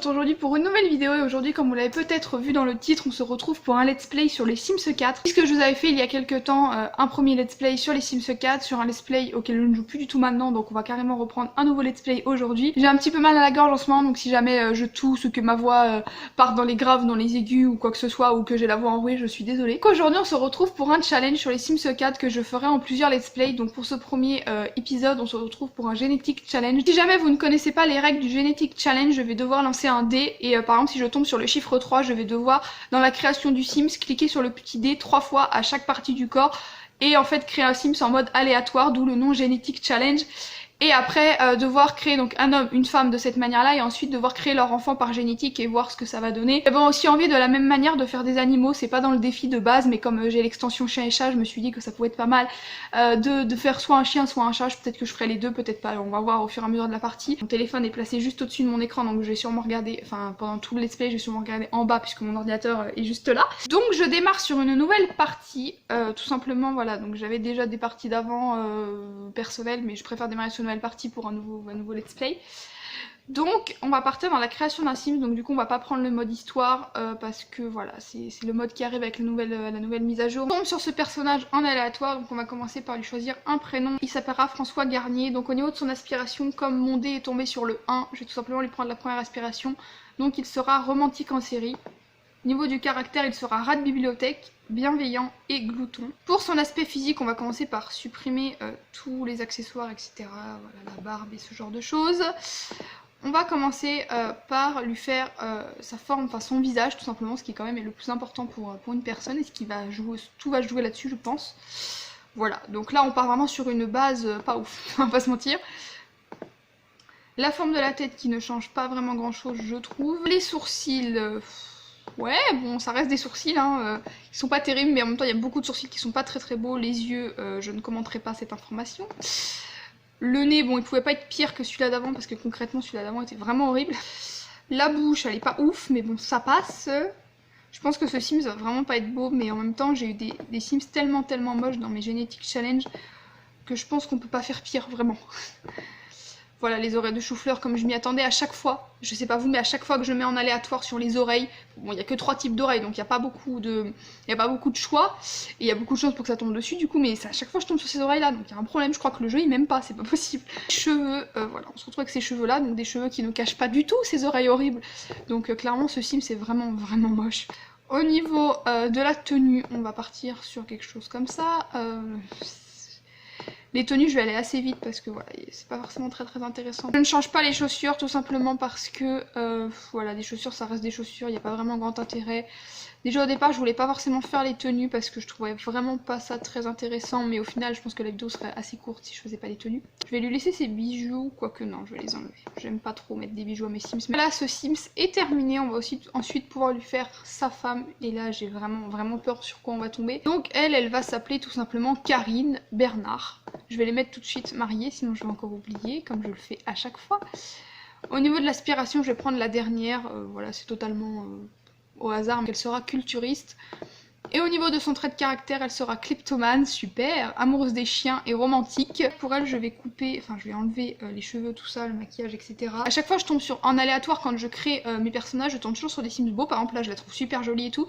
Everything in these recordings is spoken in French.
aujourd'hui pour une nouvelle vidéo et aujourd'hui, comme vous l'avez peut-être vu dans le titre, on se retrouve pour un let's play sur les Sims 4. Puisque je vous avais fait il y a quelques temps un premier let's play sur les Sims 4, sur un let's play auquel je ne joue plus du tout maintenant, donc on va carrément reprendre un nouveau let's play aujourd'hui. J'ai un petit peu mal à la gorge en ce moment, donc si jamais je tousse ou que ma voix part dans les graves, dans les aigus ou quoi que ce soit, ou que j'ai la voix enrouée, je suis désolée. Donc aujourd'hui on se retrouve pour un challenge sur les Sims 4 que je ferai en plusieurs let's play. Donc pour ce premier épisode, on se retrouve pour un Genetic Challenge. Si jamais vous ne connaissez pas les règles du Genetic Challenge, je vais devoir lancer un dé et par exemple si je tombe sur le chiffre 3, je vais devoir dans la création du Sims cliquer sur le petit dé 3 fois à chaque partie du corps et en fait créer un Sims en mode aléatoire, d'où le nom Genetic Challenge. Et après devoir créer donc un homme, une femme de cette manière-là et ensuite devoir créer leur enfant par génétique et voir ce que ça va donner. J'avais aussi envie de la même manière de faire des animaux, c'est pas dans le défi de base, mais comme j'ai l'extension chien et chat, je me suis dit que ça pouvait être pas mal de faire soit un chien soit un chat. Peut-être que je ferai les deux, peut-être pas, on va voir au fur et à mesure de la partie. Mon téléphone est placé juste au-dessus de mon écran, donc je vais sûrement regarder, enfin pendant tout le let's play je vais sûrement regarder en bas puisque mon ordinateur est juste là. Donc je démarre sur une nouvelle partie, tout simplement voilà, donc j'avais déjà des parties d'avant personnelles, mais je préfère démarrer sur une nouvelle partie pour un nouveau let's play. Donc on va partir dans la création d'un Sims, donc du coup on va pas prendre le mode histoire parce que voilà c'est le mode qui arrive avec la nouvelle mise à jour. On tombe sur ce personnage en aléatoire, donc on va commencer par lui choisir un prénom. Il s'appellera François Garnier, donc au niveau de son aspiration, comme mon dé est tombé sur le 1, je vais tout simplement lui prendre la première aspiration, donc il sera romantique en série. Au niveau du caractère, il sera rat de bibliothèque, bienveillant et glouton. Pour son aspect physique, on va commencer par supprimer tous les accessoires, etc. Voilà, la barbe et ce genre de choses. On va commencer par lui faire sa forme, enfin son visage tout simplement, ce qui quand même est le plus important pour une personne et ce qui va jouer, tout va jouer là-dessus je pense. Voilà, donc là on part vraiment sur une base pas ouf, on va pas se mentir. La forme de la tête qui ne change pas vraiment grand chose je trouve. Les sourcils... ouais, bon, ça reste des sourcils, hein, ils sont pas terribles, mais en même temps il y a beaucoup de sourcils qui sont pas très beaux. Les yeux, je ne commenterai pas cette information. Le nez, bon, il pouvait pas être pire que celui-là d'avant, parce que concrètement celui-là d'avant était vraiment horrible. La bouche, elle est pas ouf, mais bon, ça passe. Je pense que ce Sims va vraiment pas être beau, mais en même temps j'ai eu des Sims tellement moches dans mes Genetic Challenge que je pense qu'on peut pas faire pire, vraiment. Voilà, les oreilles de chou-fleur comme je m'y attendais à chaque fois. Je sais pas vous, mais à chaque fois que je mets en aléatoire sur les oreilles, bon, il y a que 3 types d'oreilles, donc il n'y a pas beaucoup de choix. Et il y a beaucoup de chances pour que ça tombe dessus, du coup, mais à chaque fois je tombe sur ces oreilles-là, donc il y a un problème, je crois que le jeu il m'aime pas, c'est pas possible. Cheveux, voilà, on se retrouve avec ces cheveux-là, donc des cheveux qui ne cachent pas du tout ces oreilles horribles. Donc clairement, ce Sim, c'est vraiment moche. Au niveau de la tenue, on va partir sur quelque chose comme ça. Les tenues, je vais aller assez vite parce que voilà, c'est pas forcément très intéressant. Je ne change pas les chaussures tout simplement parce que voilà, des chaussures ça reste des chaussures, il n'y a pas vraiment grand intérêt. Déjà au départ je voulais pas forcément faire les tenues parce que je trouvais vraiment pas ça très intéressant, mais au final je pense que la vidéo serait assez courte si je faisais pas les tenues. Je vais lui laisser ses bijoux, quoique non, je vais les enlever. J'aime pas trop mettre des bijoux à mes Sims. Mais là ce Sims est terminé, on va aussi ensuite pouvoir lui faire sa femme, et là j'ai vraiment peur sur quoi on va tomber. Donc elle va s'appeler tout simplement Karine Bernard. Je vais les mettre tout de suite mariées, sinon je vais encore oublier, comme je le fais à chaque fois. Au niveau de l'aspiration, je vais prendre la dernière, voilà, c'est totalement au hasard, mais elle sera culturiste. Et au niveau de son trait de caractère, elle sera kleptomane, super, amoureuse des chiens et romantique. Pour elle, je vais couper, enfin je vais enlever les cheveux, tout ça, le maquillage, etc. À chaque fois, je tombe sur en aléatoire quand je crée mes personnages, je tombe toujours sur des Sims beaux. Par exemple, là, je la trouve super jolie et tout.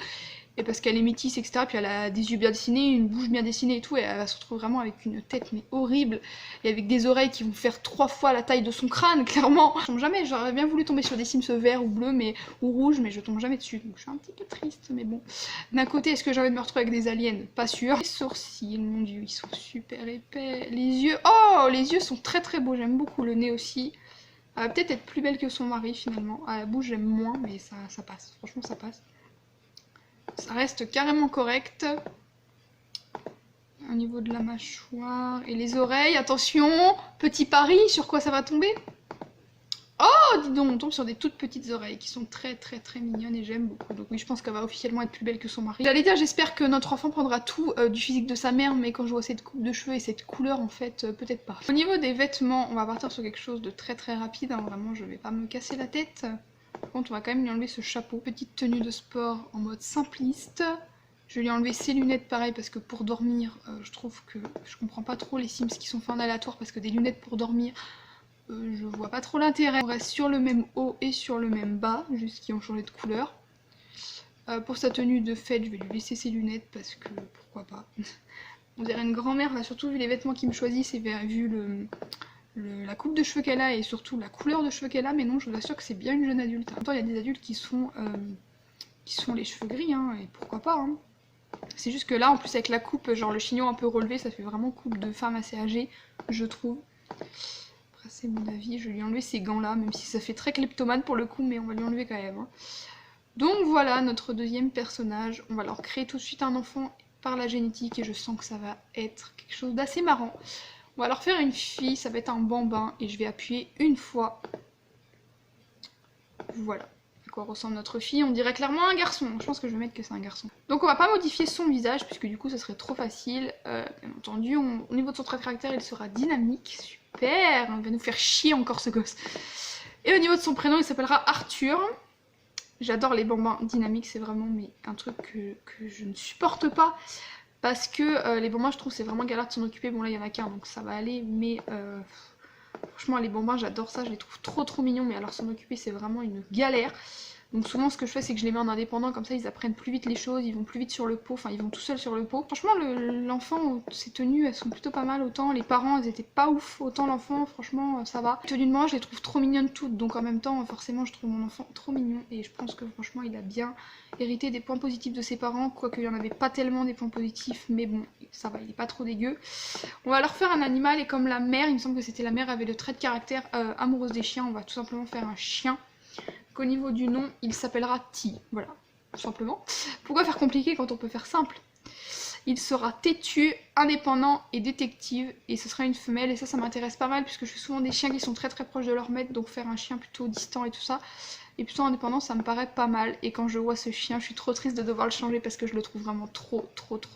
Et parce qu'elle est métisse, etc. Puis elle a des yeux bien dessinés, une bouche bien dessinée et tout. Et elle va se retrouver vraiment avec une tête mais horrible. Et avec des oreilles qui vont faire 3 fois la taille de son crâne, clairement. Je tombe jamais, j'aurais bien voulu tomber sur des Sims verts ou bleus ou rouges, mais je tombe jamais dessus. Donc je suis un petit peu triste, mais bon. D'un côté, est-ce que j'ai envie de me retrouver avec des aliens? Pas sûr. Les sourcils, mon dieu, ils sont super épais. Les yeux, oh, les yeux sont très beaux, j'aime beaucoup. Le nez aussi. Elle va peut-être être plus belle que son mari finalement. À la bouche, j'aime moins, mais ça passe. Franchement, ça passe. Ça reste carrément correct. Au niveau de la mâchoire et les oreilles, attention, petit pari, sur quoi ça va tomber? Oh, dis donc, on tombe sur des toutes petites oreilles qui sont très mignonnes et j'aime beaucoup. Donc oui, je pense qu'elle va officiellement être plus belle que son mari. J'allais dire, j'espère que notre enfant prendra tout du physique de sa mère, mais quand je vois cette coupe de cheveux et cette couleur, en fait, peut-être pas. Au niveau des vêtements, on va partir sur quelque chose de très rapide, hein. Vraiment, je vais pas me casser la tête. Par contre, on va quand même lui enlever ce chapeau. Petite tenue de sport en mode simpliste. Je vais lui enlever ses lunettes pareil parce que pour dormir, je trouve que je comprends pas trop les Sims qui sont faits en aléatoire parce que des lunettes pour dormir, je vois pas trop l'intérêt. On reste sur le même haut et sur le même bas, juste qu'ils ont changé de couleur. Pour sa tenue de fête, je vais lui laisser ses lunettes parce que pourquoi pas. On dirait une grand-mère, là, surtout vu les vêtements qu'il me choisit, c'est vu la coupe de cheveux qu'elle a et surtout la couleur de cheveux qu'elle a, mais non, je vous assure que c'est bien une jeune adulte. En même temps, il y a des adultes qui sont les cheveux gris, hein, et pourquoi pas. Hein. C'est juste que là, en plus avec la coupe, genre le chignon un peu relevé, ça fait vraiment coupe de femme assez âgée, je trouve. Après, c'est mon avis, je vais lui enlever ces gants-là, même si ça fait très kleptomane pour le coup, mais on va lui enlever quand même. Hein. Donc voilà notre deuxième personnage. On va leur créer tout de suite un enfant par la génétique et je sens que ça va être quelque chose d'assez marrant. On va leur faire une fille, ça va être un bambin et je vais appuyer une fois. Voilà. À quoi ressemble notre fille? On dirait clairement un garçon. Je pense que je vais mettre que c'est un garçon. Donc on va pas modifier son visage puisque du coup ça serait trop facile. Bien entendu, au niveau de son trait de caractère, il sera dynamique. Super! Il va nous faire chier encore ce gosse. Et au niveau de son prénom, il s'appellera Arthur. J'adore les bambins dynamiques, c'est vraiment un truc que je ne supporte pas. Parce que les bambins, je trouve c'est vraiment galère de s'en occuper. Bon là, il y en a qu'un, donc ça va aller. Mais franchement, les bambins, j'adore ça. Je les trouve trop mignons. Mais alors s'en occuper, c'est vraiment une galère. Donc souvent, ce que je fais, c'est que je les mets en indépendant. Comme ça, ils apprennent plus vite les choses. Ils vont plus vite sur le pot. Enfin, ils vont tout seuls sur le pot. Franchement, l'enfant, ses tenues, elles sont plutôt pas mal. Autant les parents, elles étaient pas ouf. Autant l'enfant, franchement, ça va. Les tenues de moi, je les trouve trop mignonnes toutes. Donc en même temps, forcément, je trouve mon enfant trop mignon. Et je pense que franchement, il a bien hérité des points positifs de ses parents. Quoique il y en avait pas tellement des points positifs. Mais bon, ça va, il est pas trop dégueu. On va leur faire un animal. Et comme la mère, il me semble que c'était la mère, avait le trait de caractère amoureuse des chiens, on va tout simplement faire un chien. Au niveau du nom, il s'appellera Ti, voilà, tout simplement. Pourquoi faire compliqué quand on peut faire simple? Il sera têtu, indépendant et détective, et ce sera une femelle, et ça m'intéresse pas mal, puisque je fais souvent des chiens qui sont très proches de leur maître, donc faire un chien plutôt distant et tout ça, et plutôt indépendant, ça me paraît pas mal, et quand je vois ce chien, je suis trop triste de devoir le changer, parce que je le trouve vraiment trop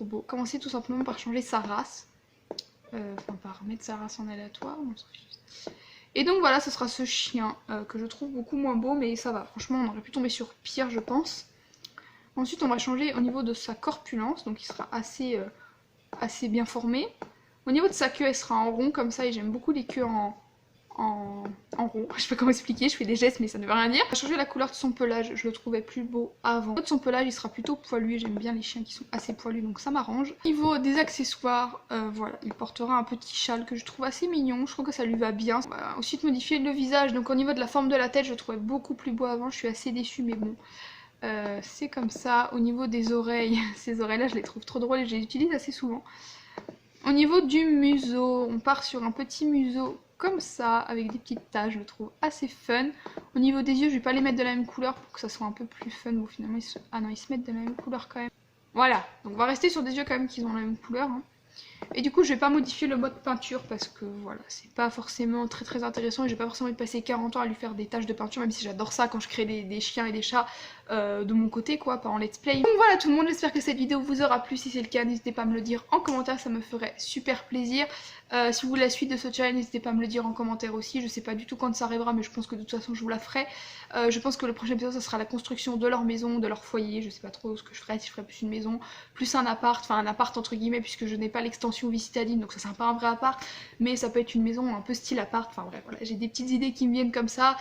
beau. Commencer tout simplement par changer sa race, enfin par mettre sa race en aléatoire, on s'en fiche. Et donc voilà, ce sera ce chien que je trouve beaucoup moins beau, mais ça va. Franchement, on aurait pu tomber sur pire, je pense. Ensuite, on va changer au niveau de sa corpulence, donc il sera assez bien formé. Au niveau de sa queue, elle sera en rond comme ça, et j'aime beaucoup les queues en rond. Je sais pas comment expliquer, je fais des gestes mais ça ne veut rien dire. On va changer la couleur de son pelage, je le trouvais plus beau avant. De son pelage, il sera plutôt poilu, j'aime bien les chiens qui sont assez poilus donc ça m'arrange. Au niveau des accessoires, voilà, il portera un petit châle que je trouve assez mignon, je trouve que ça lui va bien. On va ensuite modifier le visage, donc au niveau de la forme de la tête, je le trouvais beaucoup plus beau avant, je suis assez déçue mais bon. C'est comme ça. Au niveau des oreilles, ces oreilles là je les trouve trop drôles et je les utilise assez souvent. Au niveau du museau, on part sur un petit museau comme ça, avec des petites taches, je le trouve assez fun. Au niveau des yeux, je vais pas les mettre de la même couleur pour que ça soit un peu plus fun. Bon, finalement, ah non, ils se mettent de la même couleur quand même. Voilà, donc on va rester sur des yeux quand même qui ont la même couleur. Hein. Et du coup, je vais pas modifier le mode peinture parce que voilà, c'est pas forcément très intéressant et j'ai pas forcément envie de passer 40 ans à lui faire des taches de peinture, même si j'adore ça quand je crée des chiens et des chats de mon côté, quoi, pas en let's play. Donc voilà tout le monde, j'espère que cette vidéo vous aura plu. Si c'est le cas, n'hésitez pas à me le dire en commentaire, ça me ferait super plaisir. Si vous voulez la suite de ce challenge, n'hésitez pas à me le dire en commentaire aussi. Je sais pas du tout quand ça arrivera, mais je pense que de toute façon je vous la ferai. Je pense que le prochain épisode, ça sera la construction de leur maison, de leur foyer. Je sais pas trop ce que je ferai, si je ferai plus une maison, plus un appart, enfin un appart entre guillemets, puisque je n'ai pas l'extension vie citadine, donc ça sera pas un vrai appart, mais ça peut être une maison un peu style appart. Enfin bref, voilà, j'ai des petites idées qui me viennent comme ça.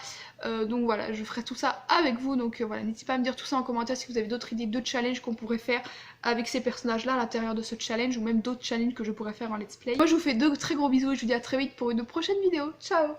Donc voilà, je ferai tout ça avec vous. Donc voilà, n'hésitez pas à me dire tout ça en commentaire si vous avez d'autres idées de challenge qu'on pourrait faire avec ces personnages là à l'intérieur de ce challenge, ou même d'autres challenges que je pourrais faire en let's play. Moi je vous fais de très gros bisous et je vous dis à très vite pour une prochaine vidéo. Ciao!